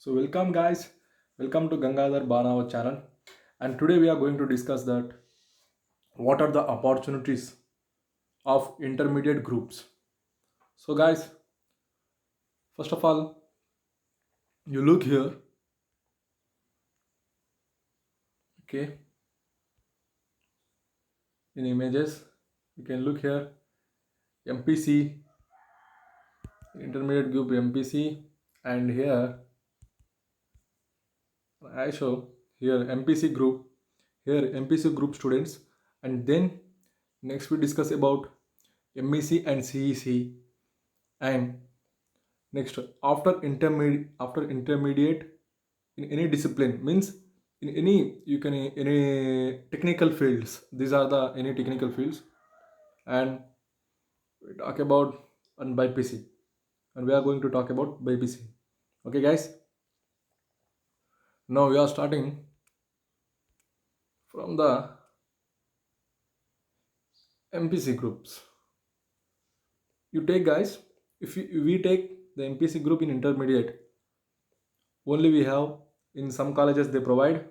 So welcome guys, welcome to Gangadhar Banawa channel, and today we are going to discuss that what are the opportunities of intermediate groups. So guys, first of all, you look here, okay, in images, you can look here MPC, intermediate group MPC, and here I show here MPC group, here MPC group students, and then next we discuss about MEC and CEC, and next, after intermediate in any discipline means in any you can any technical fields. These are the any technical fields, and we talk about on BPC, and we are going to talk about BPC. Okay, guys. Now we are starting from the MPC groups. You take guys. We take the MPC group in intermediate, only we have in some colleges they provide.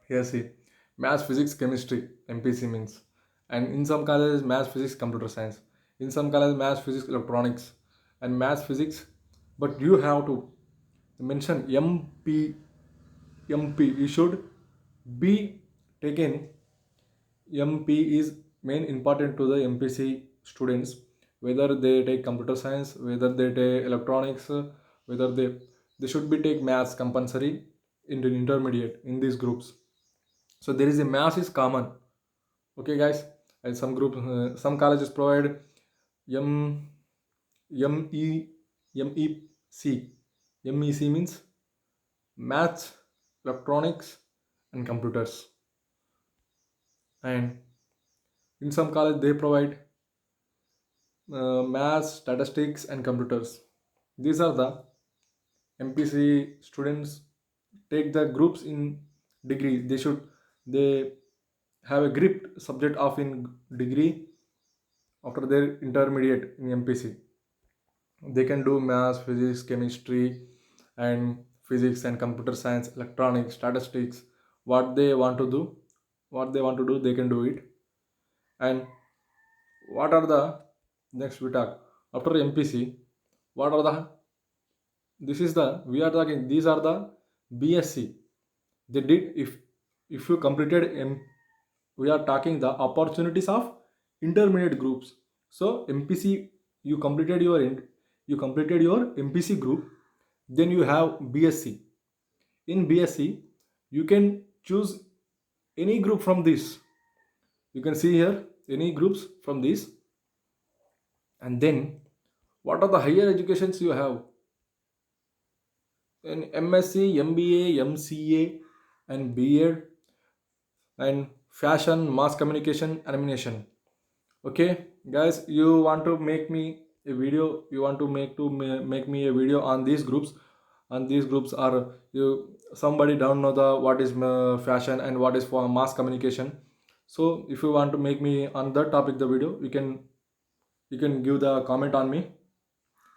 Here see, maths, physics, chemistry, MPC means. And in some colleges, maths, physics, computer science. In some colleges, maths, physics, electronics, and maths, physics. But you have to mention MP. You should be taken. MP is main important to the MPC students. Whether they take computer science, whether they take electronics, whether they should be take maths compulsory in the intermediate in these groups. So there is a mass is common. Okay guys, and some group some colleges provide m mec means maths, electronics, and computers. And in some college they provide maths, statistics, and computers. These are the MPC students take the groups in degree. They have a grip subject of in degree after their intermediate in MPC. They can do maths, physics, chemistry, and physics and computer science, electronics, statistics. What they want to do, they can do it. And what are the next we talk after MPC? What are the this is the we are talking. These are the BSc. They did if you completed we are talking the opportunities of intermediate groups. So MPC, you completed your you completed your MPC group, then you have BSc. In BSc you can choose any group from this. You can see here any groups from this. And then what are the higher educations you have in MSc, MBA, MCA, and BEd, and fashion, mass communication, animation. Okay guys, you want to make me a video, you want to make me a video on these groups. And these groups are, you somebody don't know the what is fashion and what is for mass communication. So if you want to make me on that topic the video, you can give the comment on me.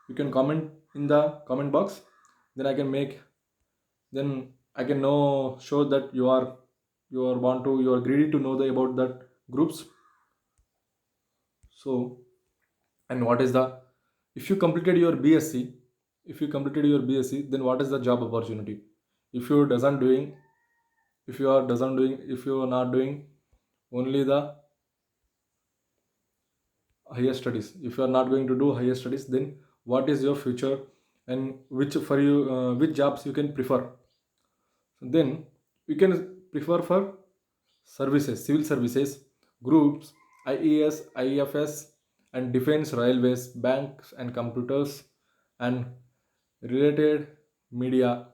You can comment in the comment box, then I can make, then I can know show that you are greedy to know the about that groups. So, and what is the, if you completed your BSc, if you completed your BSc, then what is the job opportunity? If you doesn't doing, if you are not doing only the higher studies, if you are not going to do higher studies, then what is your future, and which for you which jobs you can prefer? Then you can prefer for services, civil services, groups, IES, IFS, and defense, railways, banks, and computers, and related media,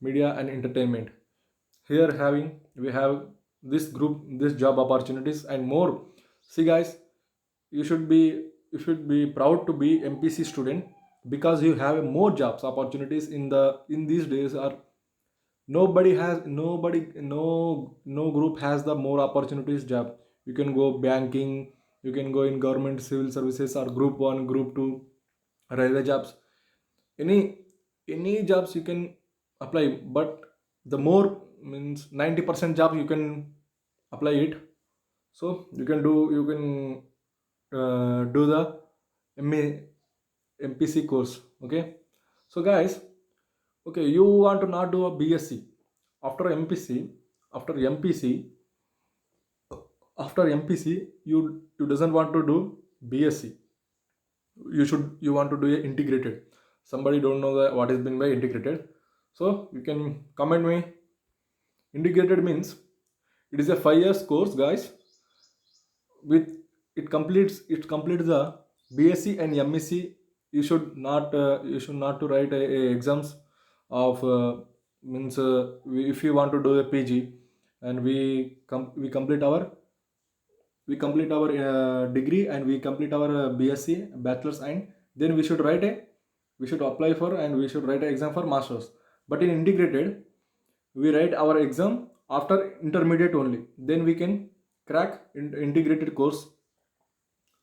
media and entertainment. Here having we have this group, this job opportunities and more. See guys, you should be proud to be MPC student, because you have more jobs opportunities in these days. Are no group has the more opportunities job. You can go banking, you can go in government civil services, or group 1, group 2, railway jobs. any any jobs you can apply, but the more means 90% job you can apply it. So you can do the MPC course. Okay, so guys, okay, you want to not do a BSc after MPC. After MPC, after MPC, you doesn't want to do BSc. You want to do a integrated. Somebody don't know what is meant by integrated, so you can comment me. Integrated means it is a 5 years course, guys. With it completes the BSc and MSc. You should not to write a exams of means if you want to do a PG, and we complete our degree, and we complete our BSc bachelor's, and then we should apply for, and we should write an exam for masters. But in integrated, we write our exam after intermediate only, then we can crack integrated course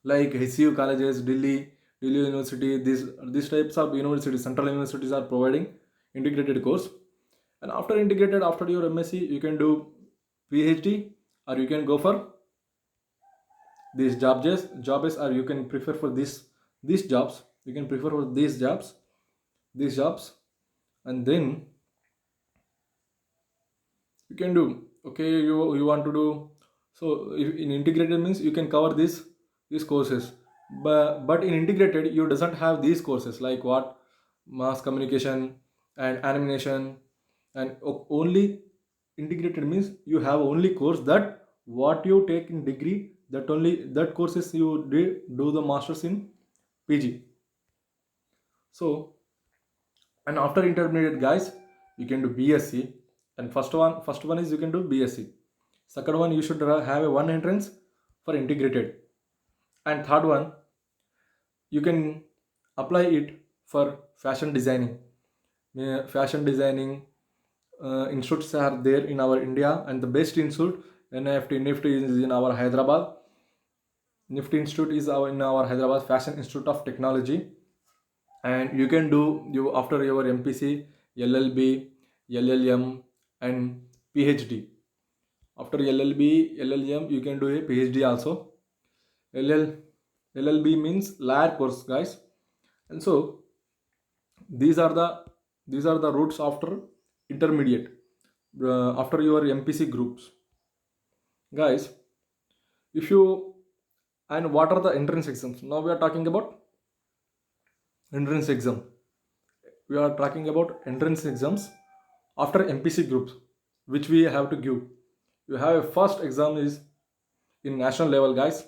like HCU colleges, Delhi University. These types of universities, central universities, are providing integrated course. And after integrated, after your MSc, you can do PhD, or you can go for these jobs, or you can prefer for these jobs. You can prefer for these jobs, and then you can do. Okay, you want to do. So if in integrated means you can cover these courses, but in integrated you doesn't have these courses like what mass communication and animation, and only integrated means you have only course that what you take in degree, that only that courses you do the masters in PG. So, and after intermediate, guys, you can do BSc. And first one is you can do BSc. Second one, you should have a one entrance for integrated. And third one, you can apply it for fashion designing. Fashion designing institutes are there in our India, and the best institute, NIFT is in our Hyderabad. NIFT Institute is in our Hyderabad, Fashion Institute of Technology. And you can do you after your MPC, LLB, LLM, and PhD. After LLB, LLM, you can do a PhD also. LL, LLB means lawyer course, guys. And so these are the routes after intermediate, after your MPC groups, guys. If you And what are the entrance exams? Now we are talking about entrance exam. We are talking about entrance exams after MPC groups, which we have to give. You have a first exam is in national level, guys.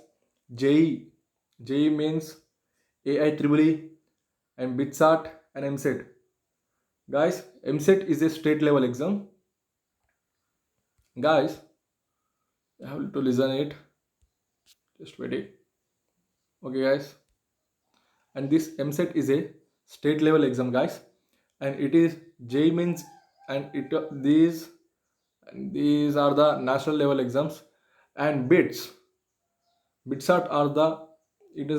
JE. JE means AI Triple E, and BITSAT and MSET. Guys, MSET is a state level exam. Guys, you have to listen it. Just wait it. Okay, guys. And this MSET is a state level exam, guys. And it is JE means, and these are the national level exams. And BITSAT are the it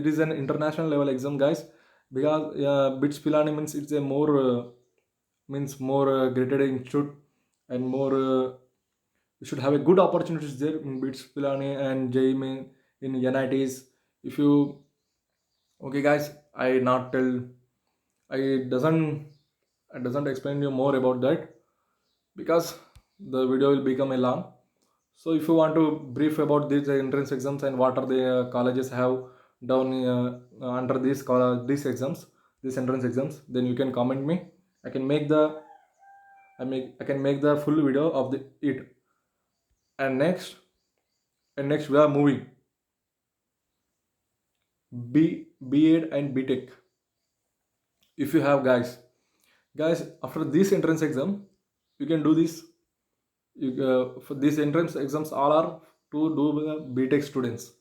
is an international level exam, guys, because BITS Pilani means it's a more graded institute, and more you should have a good opportunities there in BITS Pilani and JE main in NITs. If you Okay, guys, I doesn't explain you more about that, because the video will become a long. So if you want to brief about these entrance exams and what are the colleges have done under these exams, these entrance exams, then you can comment me. I can make the I can make the full video of it. And next we are moving B.Ed and BTech. If you have, guys, after this entrance exam, you can do this. For these entrance exams, all are to do with the BTech students.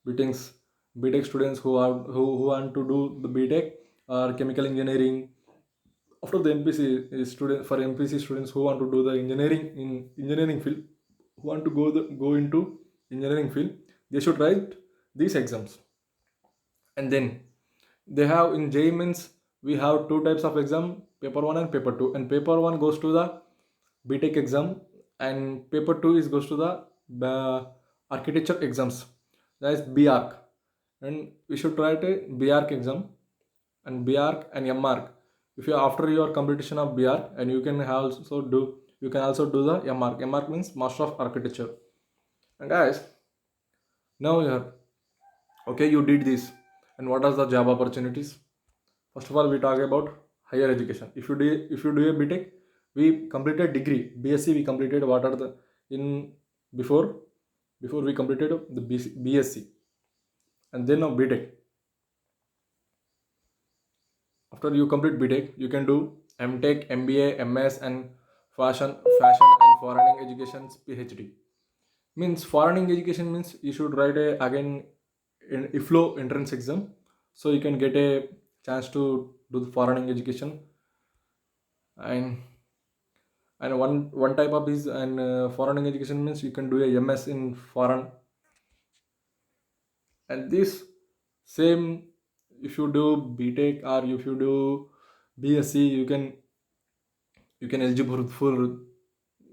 BTechs, BTech students who want to do the BTech or chemical engineering. After the MPC is student for MPC students who want to do the engineering field, who want to go into engineering field, they should write these exams. And then they have in JEE means we have two types of exam, paper 1 and paper 2, and paper 1 goes to the BTech exam, and paper 2 is goes to the architecture exams, that is BArch. And we should write a BArch exam, and BArch and MArch. If you after your completion of BArch, and you can also do the MArch. MArch means Master of Architecture. And guys, now you are okay, you did this, and what are the job opportunities? First of all, we talk about higher education. If you do a BTech, we completed degree. BSc we completed. What are the in before before we completed the BSc, and then now BTech. After you complete BTech, you can do MTech, MBA, MS, and fashion and foreign education PhD. Means foreign education means you should write a again in IFLO entrance exam, so you can get a chance to do the foreign education. And and one type of is and foreign education means you can do a MS in foreign. And this same, if you do BTech or if you do BSc, you can eligible for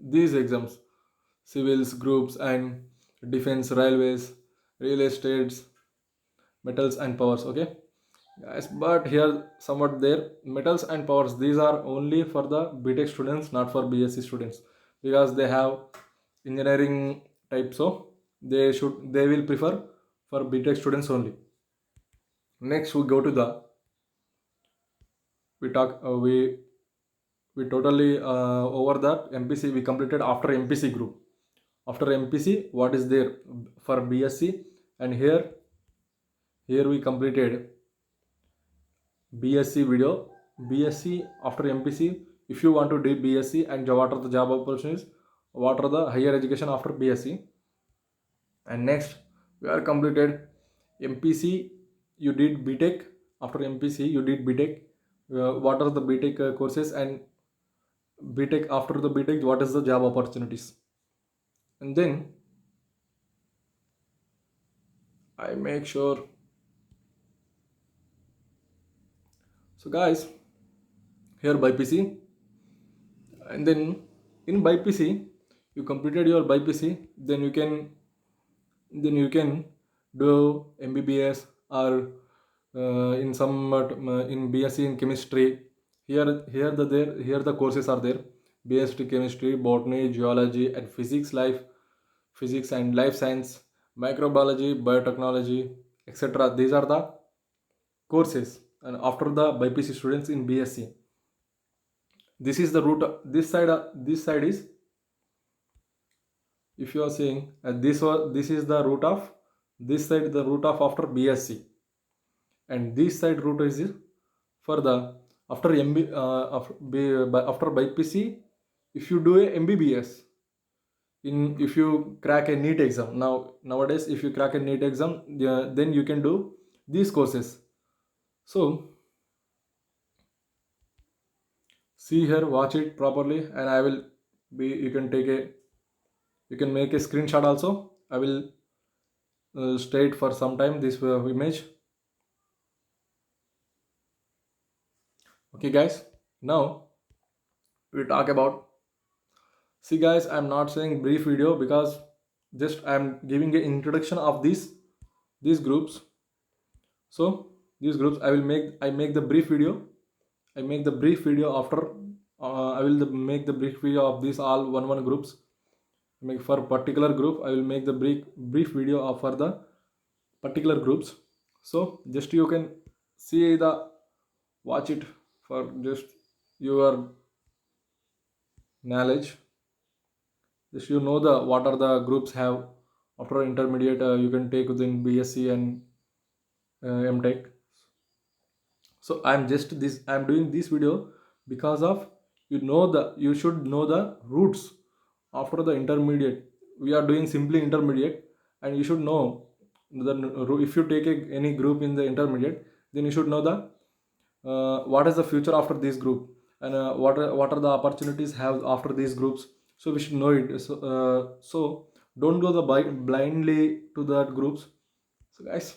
these exams: civils, groups, and defense, railways, real estates, metals and powers. Okay, guys, but here somewhat there, metals and powers, these are only for the BTech students, not for BSc students, because they have engineering type, so they will prefer for BTech students only. Next we go to the we talk we totally over that MPC we completed after MPC group. After MPC, what is there for BSc? And here we completed BSc video. BSc after MPC, if you want to do BSc, and what are the job opportunities, what are the higher education after BSc. And next we are completed MPC, you did BTech. After MPC you did BTech. What are the BTech courses, and BTech, after the BTech, what is the job opportunities? And then I make sure. So guys, here BPC, and then in BPC you completed your BPC, then you can do MBBS, or in some in BSc in chemistry. Here the courses are there: BSc chemistry, botany, geology, and physics and life science, microbiology, biotechnology, etc. These are the courses. And after the BPC students in BSc, this is the route. This side is, if you are saying this is the route of this side, the route of after BSc, and this side route is for the after after BPC. If you do a MBBS, if you crack a NEET exam, nowadays if you crack a NEET exam, yeah, then you can do these courses. So see here, watch it properly, and I will be you can make a screenshot also. I will stay it for some time, this image. Okay guys, now we talk about. See guys, I'm not saying brief video, because just I'm giving an introduction of these groups. So these groups, I make the brief video. I make the brief video after I will make the brief video of these all one groups. Make for particular group, I will make the brief video of for the particular groups. So just you can see the watch it for just your knowledge. Just you know the what are the groups have after intermediate, you can take within BSc and MTech. So I'm doing this video because of, you should know the roots after the intermediate. We are doing simply intermediate, and you should know the if you take any group in the intermediate, then you should know the what is the future after this group, and what are the opportunities have after these groups. So we should know it. So don't go the blindly to that groups. So guys,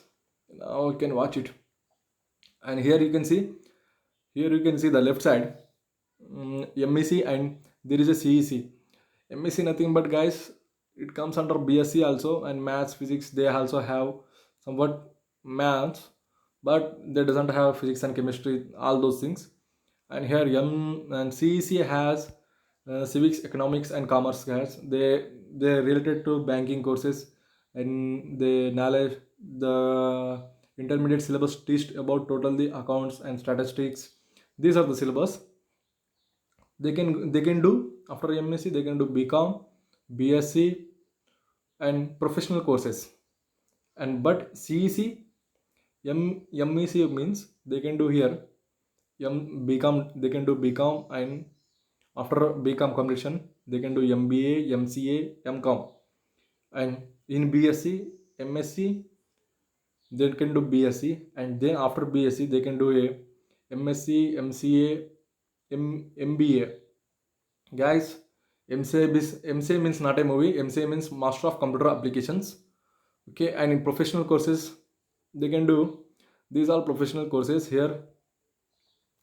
now you can watch it. And here you can see Here you can see the left side, MEC, and there is a CEC. MEC nothing but, guys, it comes under BSc also, and maths, physics. They also have somewhat maths, but they doesn't have physics and chemistry, all those things. And here M and CEC has civics, economics, and commerce. Guys, they related to banking courses, and they knowledge the intermediate syllabus teach about totally accounts and statistics. These are the syllabus they can do. After MSc they can do BCom, BSc, and professional courses. And but CEC, MEC means they can do here BCom. They can do BCom, and after BCom completion they can do MBA, MCA, MCom. And in BSc, MSc, they can do BSc, and then after BSc they can do a MSc, MCA, MBA. Guys, MCA means not a movie. MCA means Master of Computer Applications. Okay, and in professional courses they can do, these are professional courses here: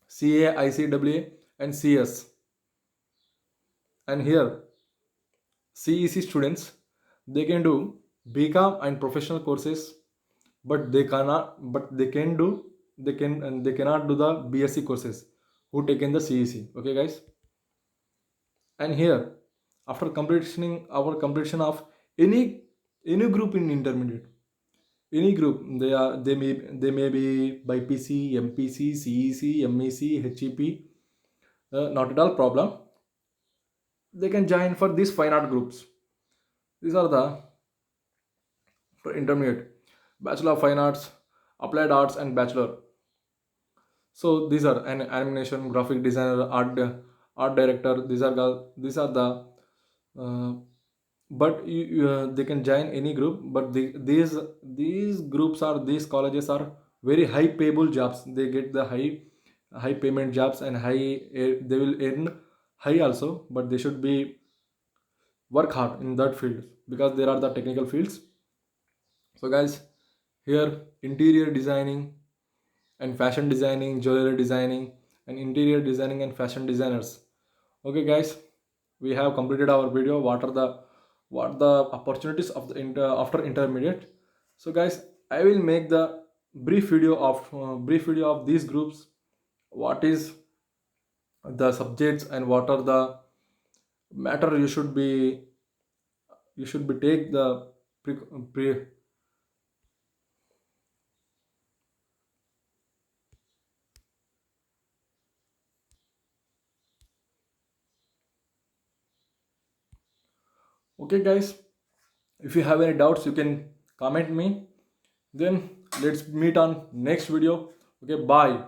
CA, ICWA, and CS. And here CEC students, they can do BCom and professional courses, but they can do, they can and they cannot do the BSc courses who taken the CEC. Okay, guys. And here, after completion of any any group in intermediate, any group, they may be BPC, MPC, CEC, MEC, HEP, not at all problem. They can join for these fine art groups. These are the for intermediate: Bachelor of Fine Arts, Applied Arts, and Bachelor. So these are an animation, graphic designer, art director. These are the uh, but they can join any group. But these groups are these colleges are very high payable jobs. They get the high payment jobs, and they will earn high also. But they should be work hard in that field, because there are the technical fields. So, guys, here interior designing and fashion designing, jewelry designing, and interior designing and fashion designers. Okay, guys, we have completed our video. What the opportunities of the after intermediate. So, guys, I will make the brief video of these groups. What is the subjects, and what are the matter you should be take the pre, pre Okay, guys, if you have any doubts, you can comment me. Then let's meet on next video. Okay, bye.